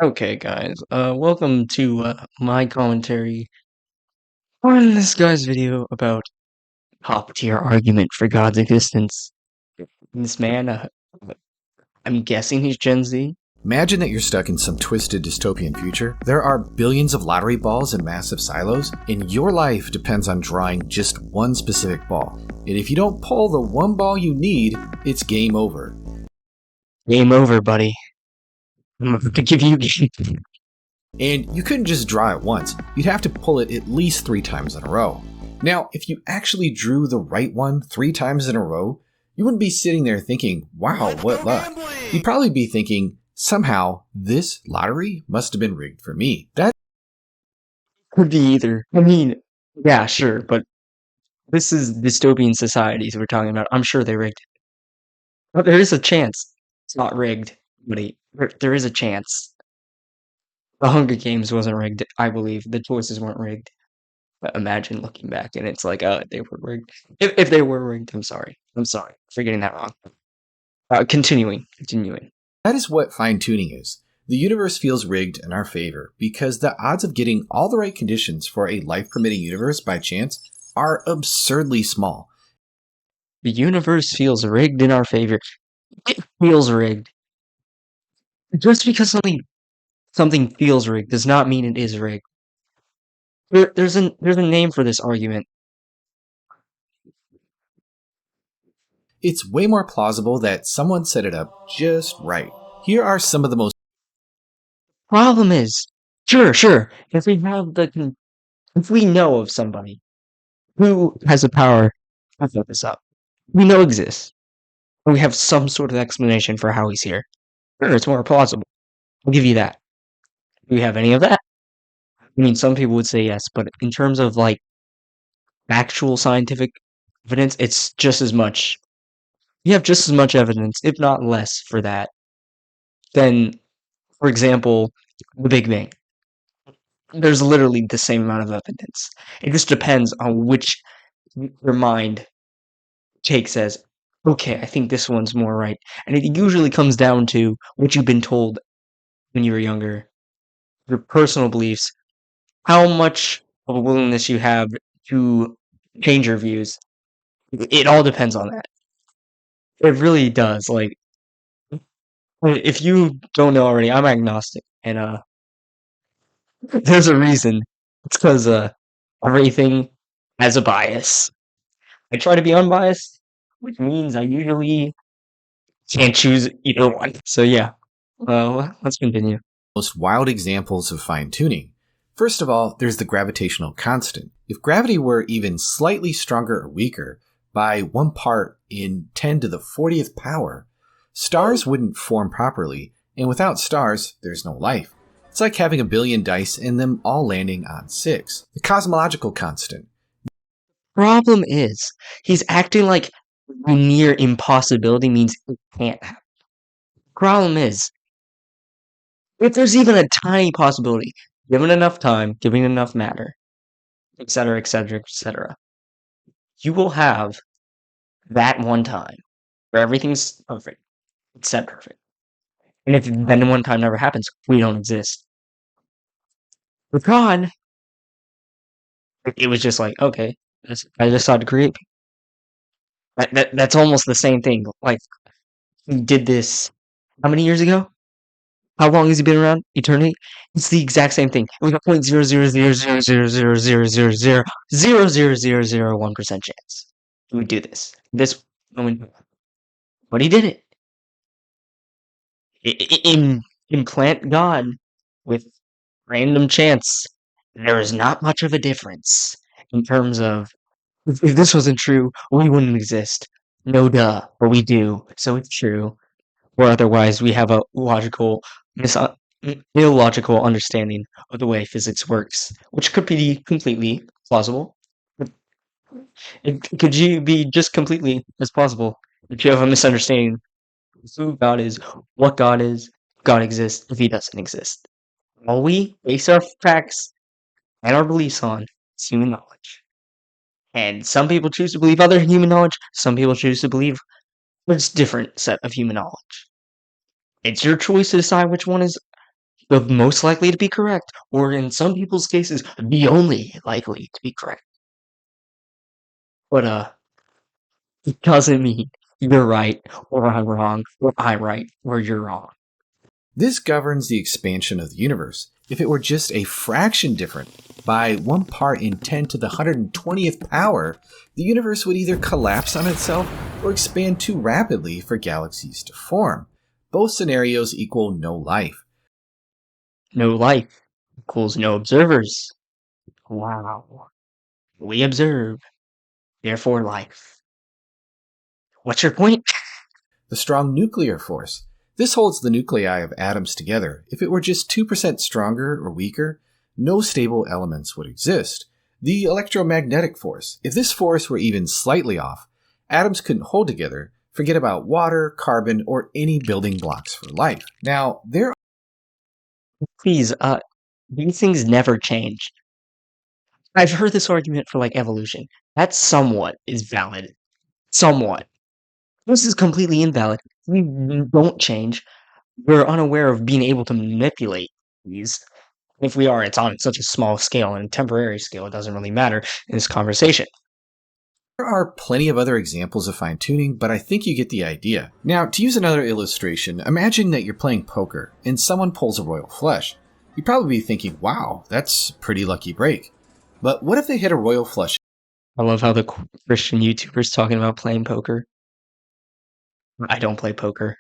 Okay, guys. Welcome to my commentary on this guy's video about top tier argument for God's existence. This man, I'm guessing he's Gen Z. Imagine that you're stuck in some twisted dystopian future. There are billions of lottery balls in massive silos, and your life depends on drawing just one specific ball. And if you don't pull the one ball you need, it's game over. Game over, buddy. I'm about to give you game. And you couldn't just draw it once, you'd have to pull it at least 3 times in a row. Now, if you actually drew the right one 3 times in a row, you wouldn't be sitting there thinking, wow, what luck. You'd probably be thinking, somehow, this lottery must have been rigged for me. That Could be either. I mean, yeah, sure, but this is dystopian societies we're talking about. I'm sure they rigged it. But there is a chance it's not rigged, buddy. There is a chance. The Hunger Games wasn't rigged, I believe. The choices weren't rigged. But imagine looking back and it's like, they were rigged. If they were rigged, I'm sorry. I'm sorry for getting that wrong. Continuing. That is what fine-tuning is. The universe feels rigged in our favor because the odds of getting all the right conditions for a life-permitting universe by chance are absurdly small. The universe feels rigged in our favor. It feels rigged. Just because something feels rigged does not mean it is rigged. There's a name for this argument. It's way more plausible that someone set it up just right. Here are some of the most Problem is, sure. If we know of somebody who has the power to set this up, we know exists, and we have some sort of explanation for how he's here. Sure, it's more plausible. I'll give you that. Do we have any of that? I mean, some people would say yes, but in terms of like actual scientific evidence, it's just as much. You have just as much evidence, if not less, for that than, for example, the Big Bang. There's literally the same amount of evidence. It just depends on which your mind takes as, okay, I think this one's more right. And it usually comes down to what you've been told when you were younger, your personal beliefs, how much of a willingness you have to change your views. It all depends on that. It really does. Like, if you don't know already, I'm agnostic, and there's a reason. It's because everything has a bias. I try to be unbiased, which means I usually can't choose either one. So yeah, let's continue. most wild examples of fine-tuning. First of all, there's the gravitational constant. If gravity were even slightly stronger or weaker, by 1 part in 10 to the 40th power, stars wouldn't form properly, and without stars, there's no life. It's like having a billion dice and them all landing on 6. The cosmological constant. Problem is, he's acting like near impossibility means it can't happen. Problem is, if there's even a tiny possibility, given enough time, given enough matter, etc., you will have that one time where everything's perfect, except perfect. And if then one time never happens, we don't exist. With God, it was just like, okay, I decided to create people. That's almost the same thing. Like, he did this how many years ago? How long has he been around? Eternity? It's the exact same thing. We got 0.000000000000001% chance he would do this. This moment, but he did it. Implant God with random chance. There is not much of a difference in terms of if this wasn't true, we wouldn't exist. No duh, but we do, so it's true. Or otherwise, we have a illogical understanding of the way physics works, which could be completely plausible. It could be just completely as plausible if you have a misunderstanding of who God is, what God is, if God exists, if He doesn't exist. All we base our facts and our beliefs on is human knowledge. And some people choose to believe other human knowledge, some people choose to believe there's different set of human knowledge. It's your choice to decide which one is the most likely to be correct, or in some people's cases, the only likely to be correct. But it doesn't mean you're right or I'm wrong, or I'm right or you're wrong. This governs the expansion of the universe. If it were just a fraction different, by 1 part in 10 to the 120th power, the universe would either collapse on itself or expand too rapidly for galaxies to form. Both scenarios equal no life. No life equals no observers. Wow. We observe, therefore life. What's your point? The strong nuclear force. This holds the nuclei of atoms together. If it were just 2% stronger or weaker, no stable elements would exist. The electromagnetic force. If this force were even slightly off, atoms couldn't hold together. Forget about water, carbon, or any building blocks for life. Now, there Please, these things never change. I've heard this argument for like evolution. That somewhat is valid. Somewhat. This is completely invalid. We don't change. We're unaware of being able to manipulate these. If we are, it's on such a small scale and temporary scale, it doesn't really matter in this conversation. are plenty of other examples of fine tuning, but I think you get the idea. Now, to use another illustration, imagine that you're playing poker and someone pulls a royal flush. You'd probably be thinking, wow, that's a pretty lucky break. But what if they hit a royal flush I love how the Christian YouTubers talking about playing poker. I don't play poker.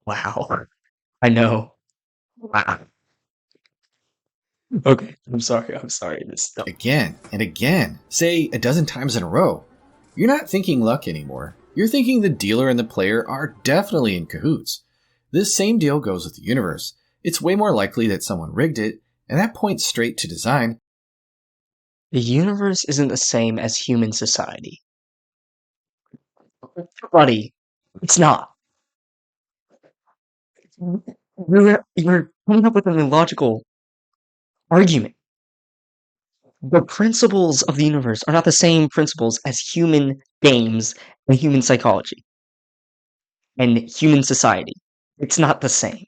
Wow. I know. Wow. Okay, I'm sorry. I'm sorry. This stuff. again and again, say a dozen times in a row? You're not thinking luck anymore. You're thinking the dealer and the player are definitely in cahoots. This same deal goes with the universe. It's way more likely that someone rigged it, and that points straight to design. The universe isn't the same as human society. Buddy, it's not. You're coming up with an illogical argument. The principles of the universe are not the same principles as human games and human psychology and human society. It's not the same.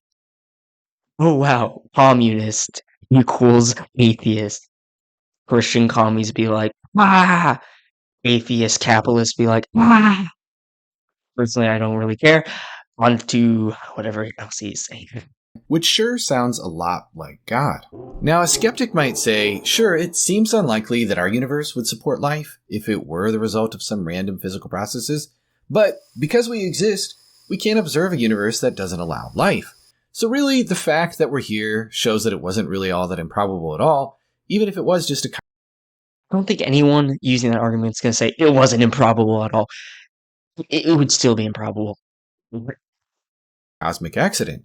Oh wow, communist equals atheist. Christian commies be like, ah! Atheist capitalists be like, ah! Personally, I don't really care. On to whatever else he's saying. Which sure sounds a lot like God. Now, a skeptic might say, sure, it seems unlikely that our universe would support life if it were the result of some random physical processes, but because we exist, we can't observe a universe that doesn't allow life. So really, the fact that we're here shows that it wasn't really all that improbable at all, even if it was just a I don't think anyone using that argument is going to say it wasn't improbable at all. It would still be improbable. cosmic accident.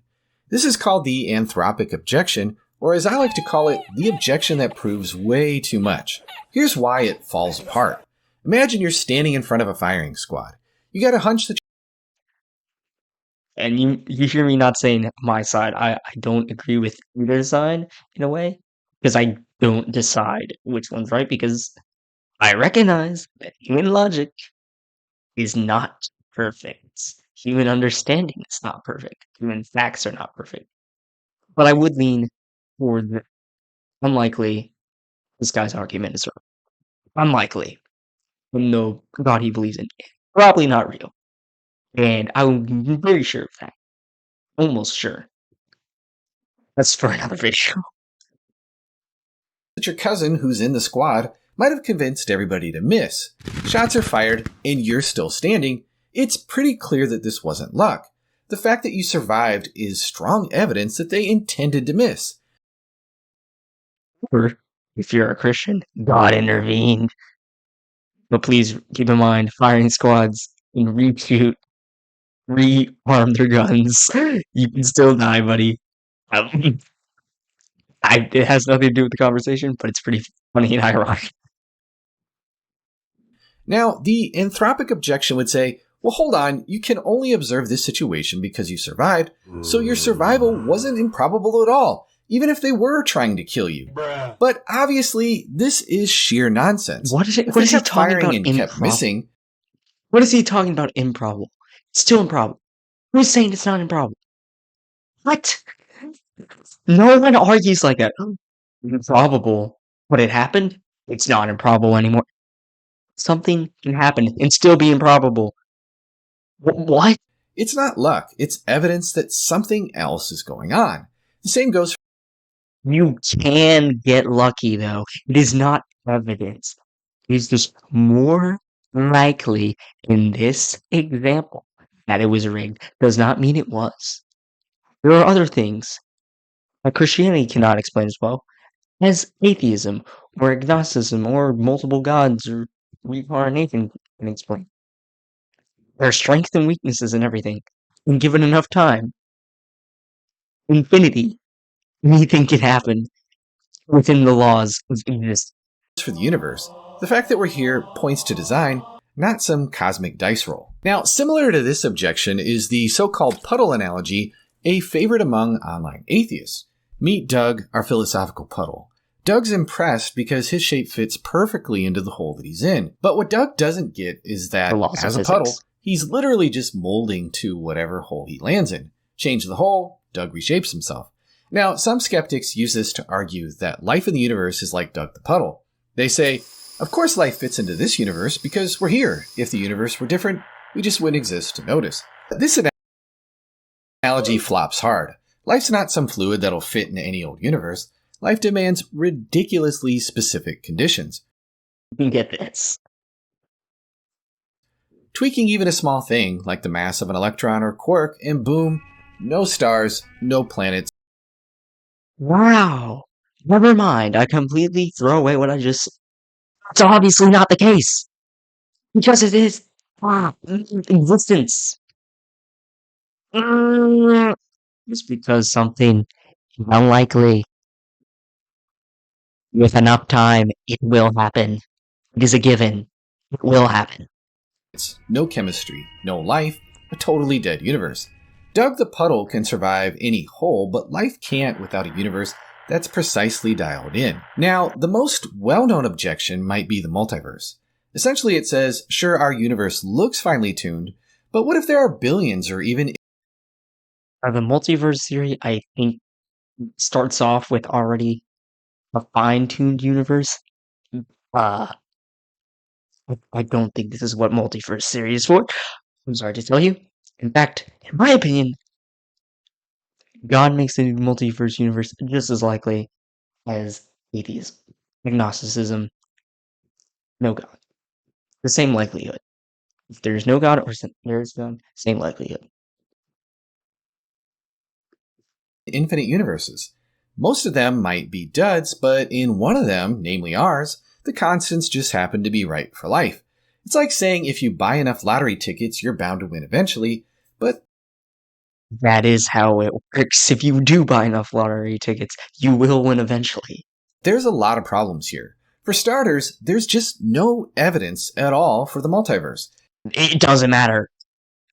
This is called the anthropic objection, or as I like to call it, the objection that proves way too much. Here's why it falls apart. Imagine you're standing in front of a firing squad. You got a hunch that And you hear me not saying my side. I don't agree with either side in a way because I don't decide which one's right because I recognize that human logic is not perfect. Human understanding is not perfect. Human facts are not perfect. But I would lean toward the unlikely this guy's argument is wrong. Unlikely. Even though God he believes in probably not real. And I'm very sure of that. Almost sure. That's for another video. your cousin who's in the squad might have convinced everybody to miss. Shots are fired, and you're still standing. It's pretty clear that this wasn't luck. The fact that you survived is strong evidence that they intended to miss. Or if you're a Christian, God intervened. But please keep in mind, firing squads can reshoot, rearm their guns. You can still die, buddy. Um, it has nothing to do with the conversation, but it's pretty funny and ironic. Now, the anthropic objection would say, well, hold on, you can only observe this situation because you survived, so your survival wasn't improbable at all, even if they were trying to kill you. But obviously, this is sheer nonsense. What is it? If What they is he kept talking firing about? and kept Improbable. missing, What is he talking about? Improbable. It's still improbable. Who's saying it's not improbable? What? No one argues like that. Improbable. But it happened? It's not improbable anymore. Something can happen and still be improbable. What? It's not luck, it's evidence that something else is going on. The same goes You can get lucky, though. It is not evidence. It is just more likely in this example that it was rigged. Does not mean it was. There are other things that Christianity cannot explain as well as atheism or agnosticism or multiple gods or reincarnation can explain. There are strengths and weaknesses in everything. And given enough time, infinity, anything can happen within the laws of existence. for the universe. The fact that we're here points to design, not some cosmic dice roll. Now, similar to this objection is the so-called puddle analogy, a favorite among online atheists. Meet Doug, our philosophical puddle. Doug's impressed because his shape fits perfectly into the hole that he's in. But what Doug doesn't get is that, The laws of as a physics. puddle, he's literally just molding to whatever hole he lands in. Change the hole, Doug reshapes himself. Now, some skeptics use this to argue that life in the universe is like Doug the puddle. They say, of course life fits into this universe because we're here. If the universe were different, we just wouldn't exist to notice. This analogy flops hard. Life's not some fluid that'll fit in any old universe. Life demands ridiculously specific conditions. You can get this. Tweaking even a small thing like the mass of an electron or quark, and boom, no stars, no planets. Wow. Never mind. I completely throw away what I just. It's obviously not the case. Because it is. Existence. Just because something is unlikely, with enough time, it will happen. It is a given. It will happen. No chemistry, no life, a totally dead universe. Doug the puddle can survive any hole, but life can't without a universe that's precisely dialed in. Now, the most well-known objection might be the multiverse. Essentially, it says, sure, our universe looks finely tuned, but what if there are billions or even The multiverse theory, I think, starts off with already a fine-tuned universe. Uh, I don't think this is what multiverse theory is for. I'm sorry to tell you. In fact, in my opinion, God makes the multiverse universe just as likely as atheism, agnosticism, no God. The same likelihood. If there's no God or there's God, same likelihood. infinite universes? Most of them might be duds, but in one of them, namely ours, the constants just happen to be right for life. It's like saying if you buy enough lottery tickets, you're bound to win eventually, but That is how it works. If you do buy enough lottery tickets, you will win eventually. there's a lot of problems here. For starters, there's just no evidence at all for the multiverse. It doesn't matter.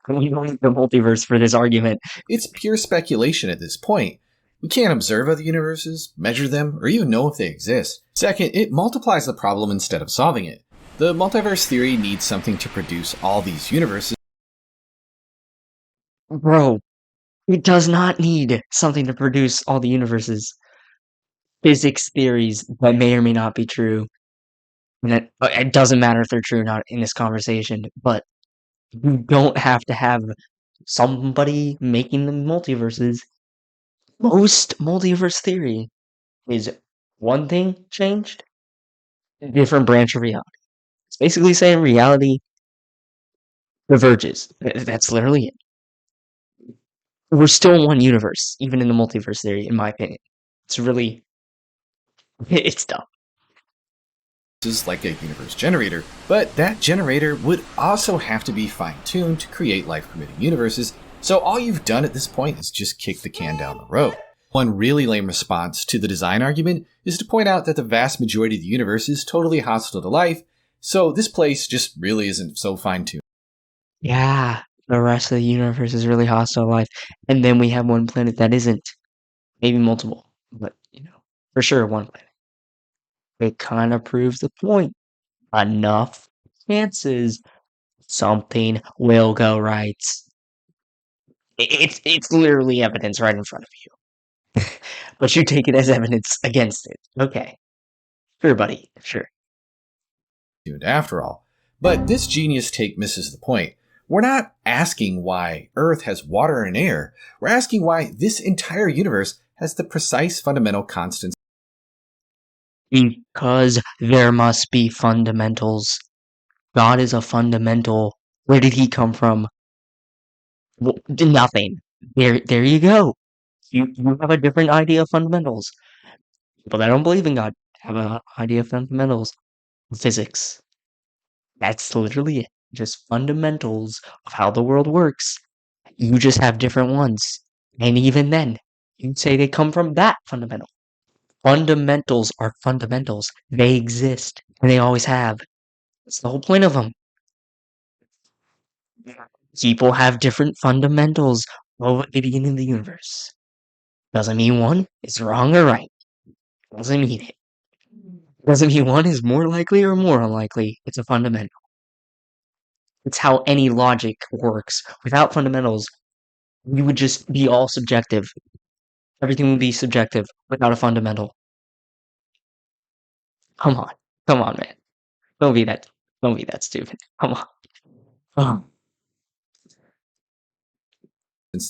We don't need the multiverse for this argument. It's pure speculation at this point. We can't observe other universes, measure them, or even know if they exist. Second, it multiplies the problem instead of solving it. The multiverse theory needs something to produce all these universes. Bro, it does not need something to produce all the universes. Physics theories that may or may not be true. And it doesn't matter if they're true or not in this conversation, but you don't have to have somebody making the multiverses. Most multiverse theory is one thing changed, a different branch of reality. It's basically saying reality diverges. That's literally it. We're still in one universe, even in the multiverse theory, in my opinion. It's really, it's dumb. Like a universe generator, but that generator would also have to be fine-tuned to create life-permitting universes, so all you've done at this point is just kick the can down the road. One really lame response to the design argument is to point out that the vast majority of the universe is totally hostile to life, so this place just really isn't so fine-tuned. Yeah, the rest of the universe is really hostile to life. And then we have one planet that isn't. Maybe multiple, but, for sure one planet. It kind of proves the point. Enough chances something will go right. It's literally evidence right in front of you. but you take it as evidence against it. Okay. Sure, buddy. Sure. After all. But this genius take misses the point. We're not asking why Earth has water and air. We're asking why this entire universe has the precise fundamental constants. Because there must be fundamentals. God is a fundamental. Where did he come from? Well, nothing. There you go. You have a different idea of fundamentals. People that don't believe in God have an idea of fundamentals. Physics. That's literally it. Just fundamentals of how the world works. You just have different ones. And even then, you'd say they come from that fundamental. Fundamentals are fundamentals. They exist, and they always have. That's the whole point of them. People have different fundamentals of the beginning of the universe. Doesn't mean one is wrong or right. Doesn't mean it. Doesn't mean one is more likely or more unlikely. It's a fundamental. It's how any logic works. Without fundamentals, you would just be all subjective. Everything would be subjective without a fundamental. Come on. Come on, man. Don't be that don't be that stupid. Come on. Oh.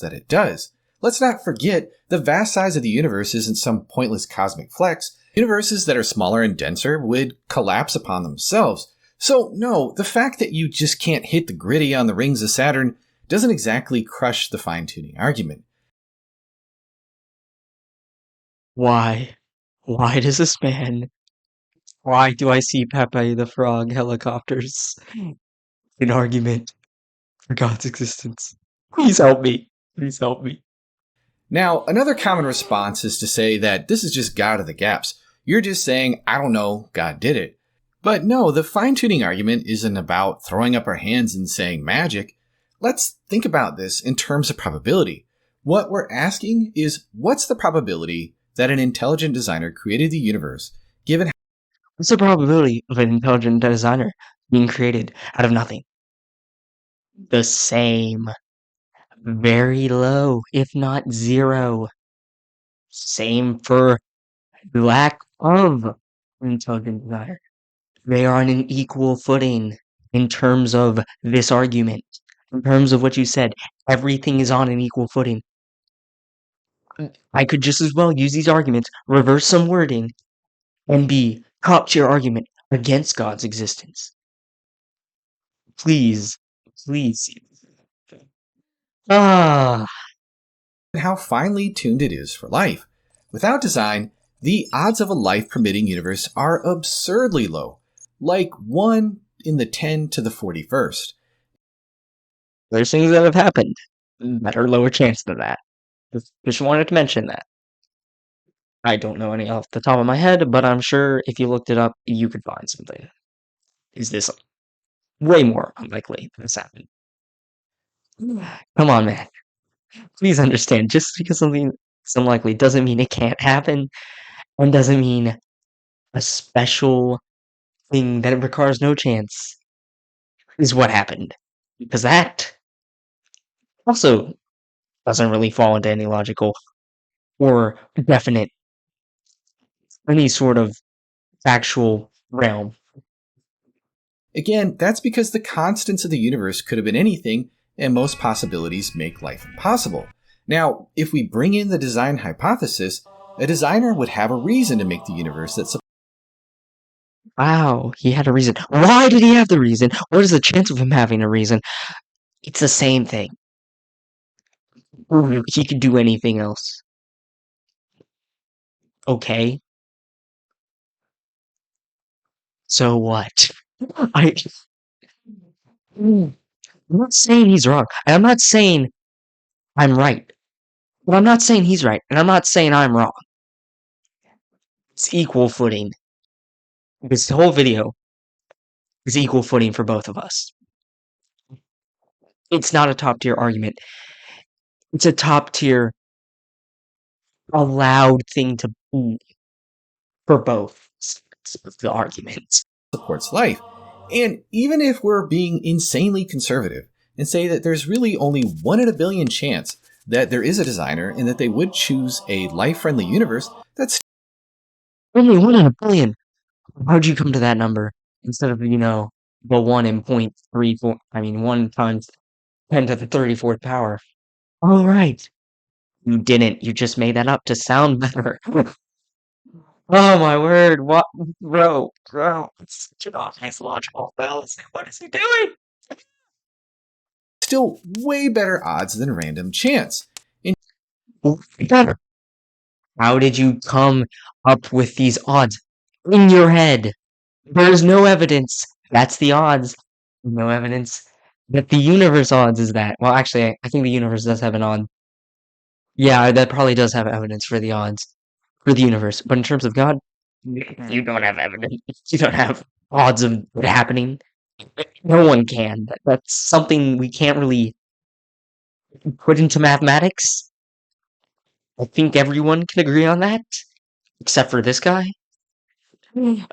That it does. Let's not forget the vast size of the universe isn't some pointless cosmic flex. Universes that are smaller and denser would collapse upon themselves. So, no, the fact that you just can't hit the gritty on the rings of Saturn doesn't exactly crush the fine-tuning argument. Why? Why does this man why do I see Pepe the Frog helicopters? An argument for God's existence. Please help me. Please help me. Now, another common response is to say that this is just God of the gaps. You're just saying, I don't know, God did it. But no, the fine-tuning argument isn't about throwing up our hands and saying magic. Let's think about this in terms of probability. What we're asking is, what's the probability that an intelligent designer created the universe, given What's the probability of an intelligent designer being created out of nothing? The same. Very low, if not zero. Same for lack of an intelligent designer. They are on an equal footing in terms of this argument. In terms of what you said, everything is on an equal footing. I could just as well use these arguments, reverse some wording, and be top tier argument against God's existence. Please, please. Ah, how finely tuned it is for life. Without design, the odds of a life-permitting universe are absurdly low, like 1 in the 10 to the 41st. there's things that have happened that are lower chance than that. Just wanted to mention that. I don't know any off the top of my head, but I'm sure if you looked it up, you could find something. Is this way more unlikely than this happened? Come on, man. Please understand, just because something is unlikely doesn't mean it can't happen, and doesn't mean a special thing that it requires no chance is what happened. Because that also doesn't really fall into any logical or definite, any sort of factual realm. Again, that's because the constants of the universe could have been anything, and most possibilities make life impossible. Now, if we bring in the design hypothesis, a designer would have a reason to make the universe that Wow, he had a reason. Why did he have the reason? What is the chance of him having a reason? It's the same thing. He could do anything else. Okay. So what? I, I'm not saying he's wrong. And I'm not saying I'm right. But I'm not saying he's right. And I'm not saying I'm wrong. It's equal footing. This whole video is equal footing for both of us. It's not a top tier argument. It's a top tier allowed thing to be for both sides of the argument. supports life. And even if we're being insanely conservative and say that there's really only 1 in a billion chance that there is a designer and that they would choose a life-friendly universe that's Only 1 in 1 billion. How'd you come to that number instead of, the 1 in 0.34? I mean, 1 times 10 to the 34th power. All right. You didn't. You just made that up to sound better. Oh my word. What? Bro. It's such an obvious logical fallacy. What is he doing? still way better odds than random chance. Better. How did you come up with these odds in your head? There's no evidence. That's the odds. No evidence that the universe odds is that. Well, actually, I think the universe does have an odd. Yeah, that probably does have evidence for the odds for the universe. But in terms of God, you don't have evidence. You don't have odds of it happening. No one can. That's something we can't really put into mathematics. I think everyone can agree on that, except for this guy. And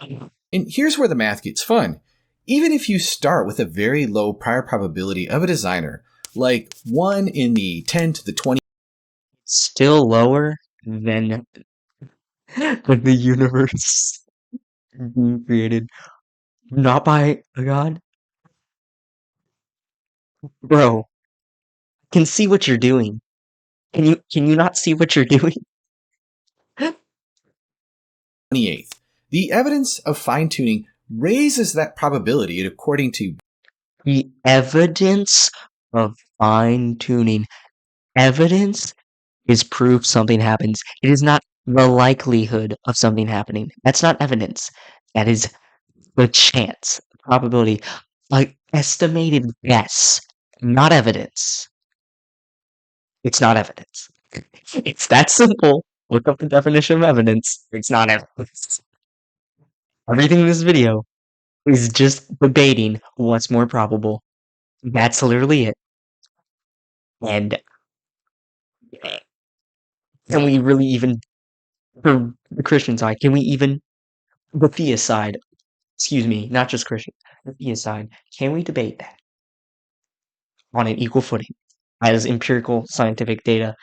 here's where the math gets fun. Even if you start with a very low prior probability of a designer, like 1 in the 10 to the 20, Still lower than the universe being created not by a god. Bro, can see what you're doing. Can you not see what you're doing? 28th. The evidence of fine tuning raises that probability according to The evidence of fine tuning. Evidence is proof something happens. It is not the likelihood of something happening. That's not evidence. That is the chance, probability, like estimated guess, not evidence. It's not evidence. It's that simple. Look up the definition of evidence. It's not evidence. Everything in this video is just debating what's more probable. That's literally it. And can we really even, for the Christian side, can we even, the theist side, excuse me, not just Christian, the theist side, can we debate that on an equal footing as empirical scientific data?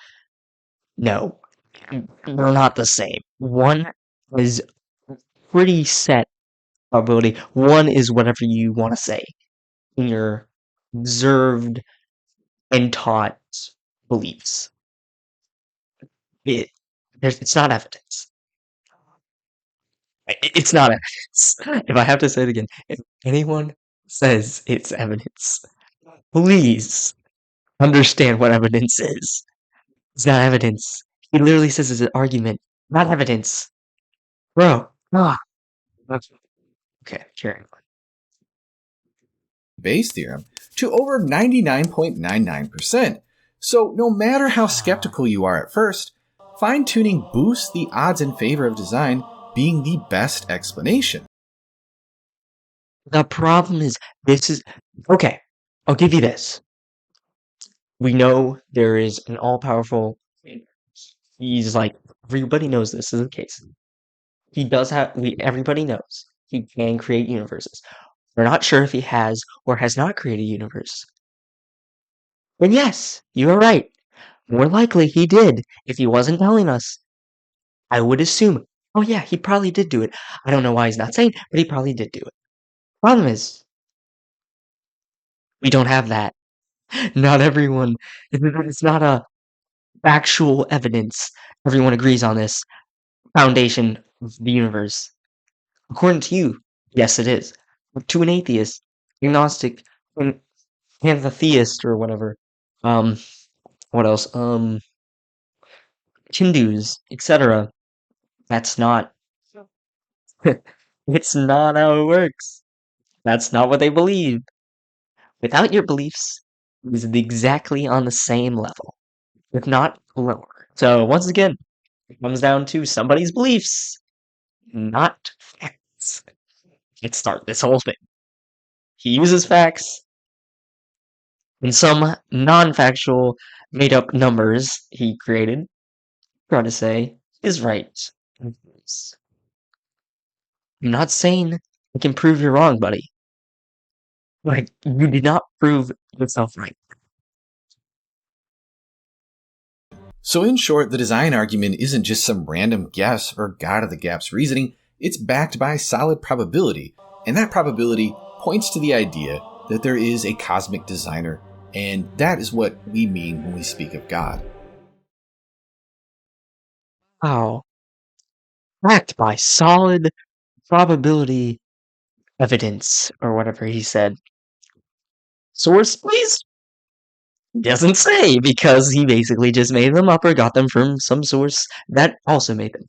No, they're not the same. One is pretty set probability. One is whatever you want to say in your observed and taught beliefs. It, it's not evidence. It's not evidence. If I have to say it again, if anyone says it's evidence, please understand what evidence is. It's not evidence. He literally says it's an argument, not evidence. Bro, ah, okay, sure. Bayes' theorem to over 99.99%. So, no matter how skeptical you are at first, fine tuning boosts the odds in favor of design being the best explanation. The problem is, this is okay. I'll give you this. We know there is an all-powerful. He's like everybody knows this is the case. He does have. Everybody knows he can create universes. We're not sure if he has or has not created a universe. And yes, you are right. More likely he did. If he wasn't telling us, I would assume. Oh yeah, he probably did do it. I don't know why he's not saying, but he probably did do it. Problem is, we don't have that. Not everyone. It's not a factual evidence. Everyone agrees on this foundation of the universe. According to you, yes, it is. To an atheist, agnostic, and the theist or whatever. Um, what else? Hindus, etc. That's not. It's not how it works. That's not what they believe. Without your beliefs, it is exactly on the same level, if not lower. So once again, it comes down to somebody's beliefs, not facts. Let's start this whole thing. He uses facts and some non-factual made-up numbers he created, trying to say is right. I'm not saying I can prove you're wrong, buddy. Like, you did not prove yourself right. So, in short, the design argument isn't just some random guess or God of the gaps reasoning, it's backed by solid probability. And that probability points to the idea that there is a cosmic designer, and that is what we mean when we speak of God. Wow. Backed by solid probability evidence, or whatever he said. Source, please? Doesn't say, because he basically just made them up or got them from some source that also made them.